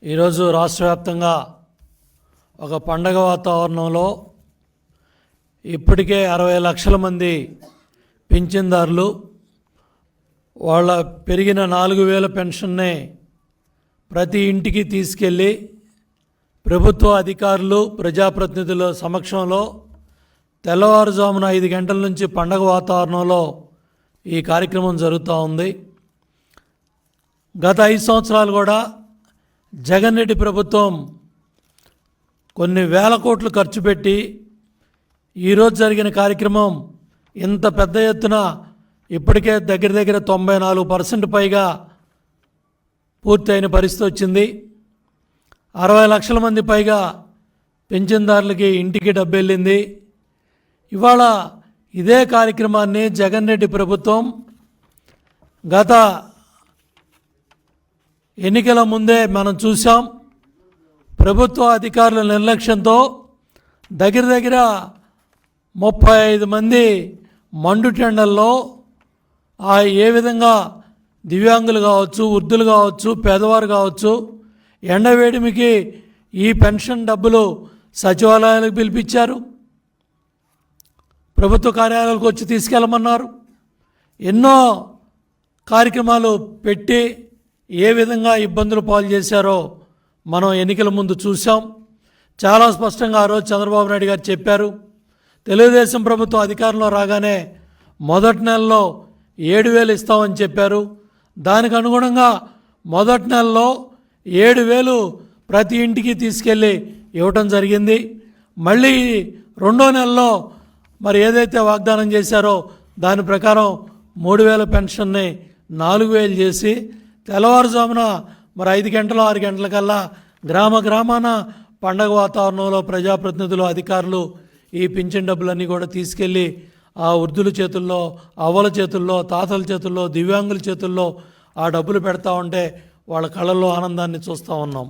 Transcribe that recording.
ఈరోజు రాష్ట్ర వ్యాప్తంగా ఒక పండగ వాతావరణంలో ఇప్పటికే 60 లక్షల మంది పింఛన్దారులు వాళ్ళ పెరిగిన 4000 పెన్షన్నే ప్రతి ఇంటికి తీసుకెళ్ళి ప్రభుత్వ అధికారులు ప్రజాప్రతినిధుల సమక్షంలో తెల్లవారుజామున 5 గంటల నుంచి పండగ వాతావరణంలో ఈ కార్యక్రమం జరుగుతూ ఉంది. గత 5 సంవత్సరాలు కూడా జగన్ రెడ్డి ప్రభుత్వం కొన్ని వేల కోట్లు ఖర్చు పెట్టి ఈరోజు జరిగిన కార్యక్రమం ఇంత పెద్ద ఎత్తున ఇప్పటికే దగ్గర 94% పైగా పూర్తయిన పరిస్థితి వచ్చింది. 60 లక్షల మంది పైగా పింఛన్దారులకి ఇంటికి డబ్బు వెళ్ళింది. ఇవాళ ఇదే కార్యక్రమాన్ని జగన్ రెడ్డి ప్రభుత్వం గత ఎన్నికల ముందే మనం చూసాం. ప్రభుత్వ అధికారుల నిర్లక్ష్యంతో దగ్గర 35 మంది మండు టెండల్లో ఏ విధంగా దివ్యాంగులు కావచ్చు, వృద్ధులు కావచ్చు, పేదవారు కావచ్చు, ఎండవేడిమికి ఈ పెన్షన్ డబ్బులు సచివాలయాలకు పిలిపించారు, ప్రభుత్వ కార్యాలయాలకు వచ్చి తీసుకెళ్ళమన్నారు. ఎన్నో కార్యక్రమాలు పెట్టి ఏ విధంగా ఇబ్బందులు పాలు చేశారో మనం ఎన్నికల ముందు చూసాం. చాలా స్పష్టంగా ఆ రోజు చంద్రబాబు నాయుడు గారు చెప్పారు. తెలుగుదేశం ప్రభుత్వం అధికారంలో రాగానే మొదటి నెలలో 7,000 ఇస్తామని చెప్పారు. దానికి అనుగుణంగా మొదటి నెలలో 7,000 ప్రతి ఇంటికి తీసుకెళ్ళి ఇవ్వటం జరిగింది. మళ్ళీ రెండో నెలలో మరి ఏదైతే వాగ్దానం చేశారో దాని ప్రకారం 3,000 పెన్షన్ని 4,000 చేసి తెల్లవారుజామున మరి 5 గంటలు 6 గంటలకల్లా గ్రామాన పండగ వాతావరణంలో ప్రజాప్రతినిధులు, అధికారులు ఈ పింఛన్ డబ్బులన్నీ కూడా తీసుకెళ్ళి ఆ వృద్ధుల చేతుల్లో, అవ్వల చేతుల్లో, తాతల చేతుల్లో, దివ్యాంగుల చేతుల్లో ఆ డబ్బులు పెడతా ఉంటే వాళ్ళ కళ్ళల్లో ఆనందాన్ని చూస్తూ ఉన్నాం.